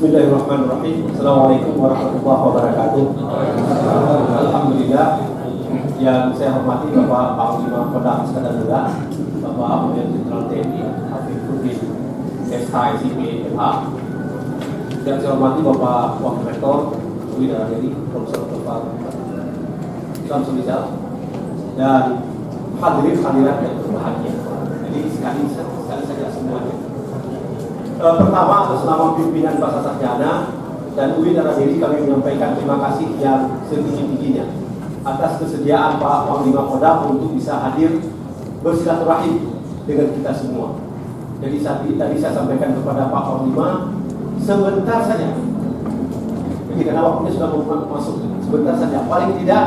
Bismillahirrahmanirrahim. Assalamualaikum warahmatullahi wabarakatuh. Alhamdulillah, yang saya hormati Bapak Panglima Kodam Sekadar Muda, Bapak Jenderal TNI Hafidzuddin SHSIP MH, yang saya hormati Bapak Wakil Rektor UI Darah Deli Profesor Bapak Syamsul Rizal, dan hadirin hadirat yang berbahagia. Jadi sekali saja semuanya. Pertama, atas nama pimpinan Pasar Sarjana dan UI Darah Deli, kami menyampaikan terima kasih yang setinggi-tingginya atas kesediaan Pak Panglima Kodam untuk bisa hadir bersilaturahim dengan kita semua. Jadi tadi saya sampaikan kepada Pak Panglima, sebentar saja. Jadi karena waktunya sudah mau masuk, sebentar saja. Paling tidak,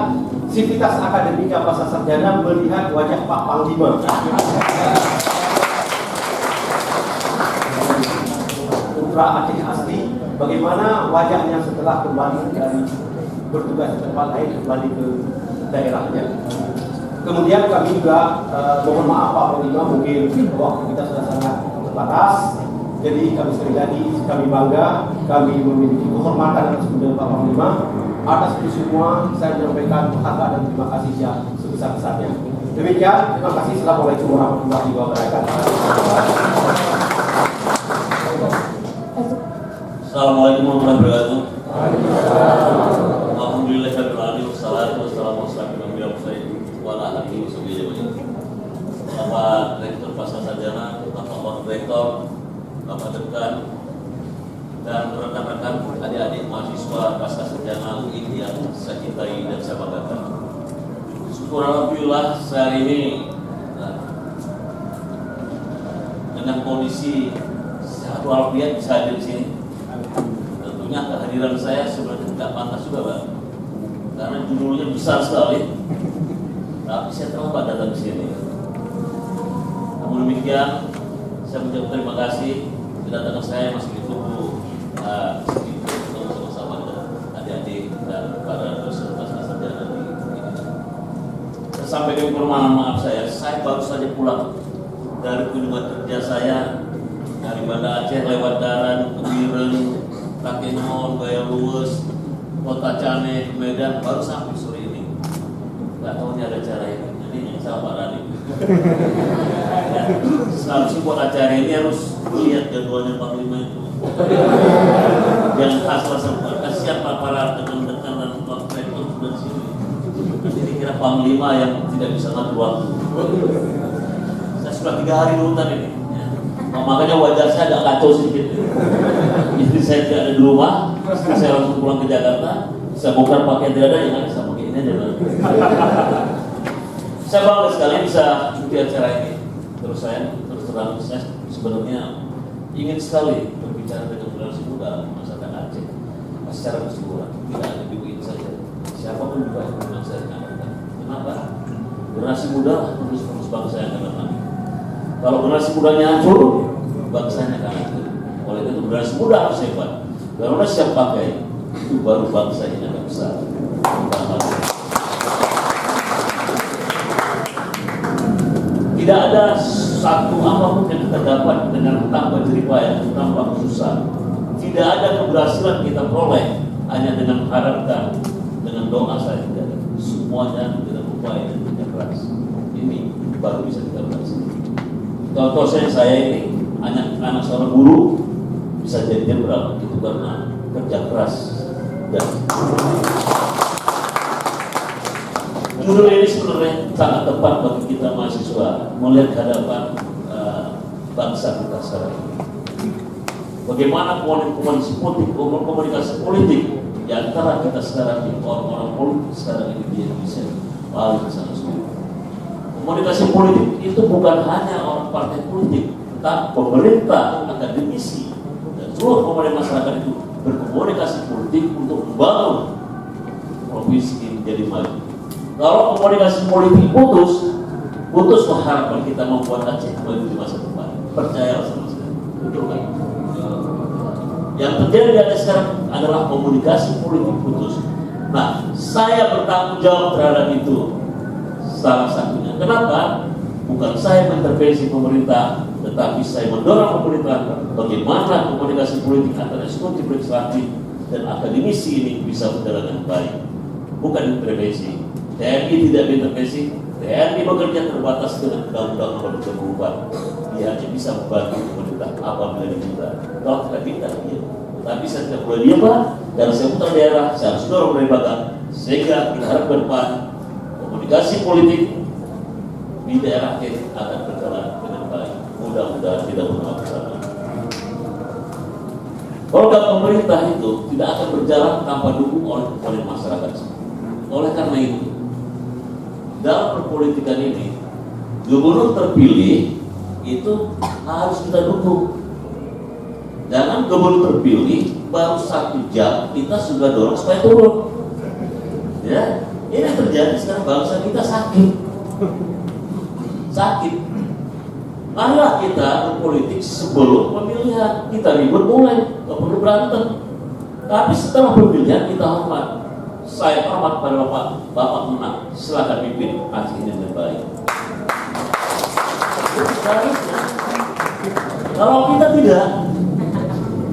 Sivitas Akademika Pasar Sarjana melihat wajah Pak Panglima. Putra Aceh asli, bagaimana wajahnya setelah kembali dari bertugas di tempat lain, kembali ke daerahnya. Kemudian kami juga mohon maaf Pak Panglima, mungkin waktu kita sudah sangat terbatas. Jadi kami sekali lagi kami bangga, kami memiliki kehormatan atas kepada Pak Panglima. Atas itu semua saya menyampaikan harga dan terima kasih yang sebesar-besarnya. Demikian, terima kasih. Assalamualaikum warahmatullahi wabarakatuh. Assalamualaikum warahmatullahi wabarakatuh. Alhamdulillahirabbil alamin wassalatu wassalamu ala Bapak Rektor Pasar Sarjana, Bapak Wakil Rektor, Bapak Dekan, dan rekan-rekan adik-adik mahasiswa Pasar Sarjana UI yang saya cintai dan saya banggakan. Syukur alhamdulillah hari ini dengan kondisi sehat walafiat bisa hadir di sini. Tentunya kehadiran saya sebenarnya tidak pantas juga, Pak, karena judulnya besar sekali. Tapi saya terlambat datang ke sini. Namun demikian, saya mengucapkan terima kasih kedatangan saya masih ditunggu sama-sama dengan adik-adik dan para dosen Pasar Sarjana di ini. Saya sampaikan permohonan maaf saya baru saja pulang dari kunjungan kerja saya dari Banda Aceh lewat darat, Kebiren, Takengon, Gaya Luwes, Kota Cane, Medan, baru sampai sore ini. Gak tahu ini ada acara ini, jadi sama Pak Rani. Seharusnya buat acara ini harus lihat jadwalnya Panglima itu. Yang khas sama kasihan para rekan-rekan dan Pak Rektor sudah di sini. Nanti dikira Panglima yang tidak bisa ngatur waktu. Saya sudah 3 hari di hutan ini. Makanya wajah saya agak kacau sedikit. Istri saya tidak ada di rumah, saya langsung pulang ke Jakarta. Saya bongkar pakaian tidak ada, yang saya pakai ini aja. Saya bangga sekali bisa ikuti acara ini. Terus terang saya sebenarnya ingin sekali berbicara dengan generasi muda masyarakat Aceh secara keseluruhan, tidak hanya di UI saja. Siapapun juga yang bangsa yang akan datang. Kenapa? Generasi muda terus bangsa yang akan datang. Kalau generasi mudanya hancur, bangsanya akan hancur. Oleh itu generasi muda harus hebat. Karena siap pakai, itu baru bangsa yang akan besar. Tidak ada satu apapun yang kita dapat dengan tanpa jeripaya, tanpa susah. Tidak ada keberhasilan kita peroleh hanya dengan harapkan, dengan doa saja. Semuanya dengan upaya dan kerja keras. Ini baru bisa kita berhasil. Contoh saya ini anak seorang guru bisa jadi jenderal itu karena kerja keras dan judul ini sebenarnya sangat tepat bagi kita mahasiswa melihat hadapan bangsa kita sekarang ini. Bagaimana komunikasi politik di antara kita sekarang ini, orang-orang politik sekarang ini di Indonesia paling sangat sulit. Komunikasi politik itu bukan hanya orang partai politik, tetapi pemerintah, akademisi, dan seluruh komponen masyarakat itu berkomunikasi politik untuk membangun provinsi ini menjadi maju. Kalau komunikasi politik putus harapan kita membuat Aceh maju di masa depan. Percaya sama saya, betul kan? Yang terjadi di Aceh sekarang adalah komunikasi politik putus. Nah, saya bertanggung jawab terhadap itu. Salah satunya. Kenapa? Bukan saya mengintervensi pemerintah tetapi saya mendorong pemerintah bagaimana komunikasi politik antara eksekutif, legislatif, dan akademisi ini bisa berjalan dengan baik. Bukan intervensi. TNI tidak intervensi. TNI bekerja terbatas dengan Undang-Undang Nomor 34. Dia hanya bisa membantu pemerintah apabila diminta. Kalau tidak minta, iya. Tapi saya tidak boleh diam, Pak. Karena saya putar daerah, saya harus dorong dari belakang. Sehingga kita harap ke depan komunikasi politik di daerah ini akan berjalan dengan baik. Mudah-mudahan kita bersama bersama. Program pemerintah itu tidak akan berjalan tanpa dukung oleh masyarakat. Oleh karena itu, dalam perpolitikan ini, gubernur terpilih itu harus kita dukung. Jangan gubernur terpilih baru 1 jam kita sudah dorong supaya turun. Ya, ini yang terjadi sekarang, bangsa kita sakit. Marilah kita berpolitik sebelum pemilihan. Kita ribut mulai, nggak perlu berantem. Tapi setelah pemilihan kita hormat. Saya hormat pada Bapak menang. Silakan pimpin akhirnya dengan baik. Kalau kita tidak,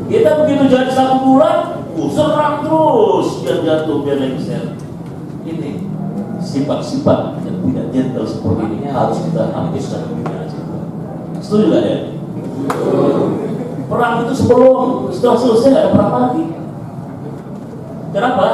kita begitu jadi 1 bulan, serang terus biar jatuh, biar lengser. Ini sifat-sifat yang tidak gentle seperti ini harus kita habiskan dunia. Setuju nggak ya? Perang itu setelah selesai nggak ada perang lagi. Kenapa?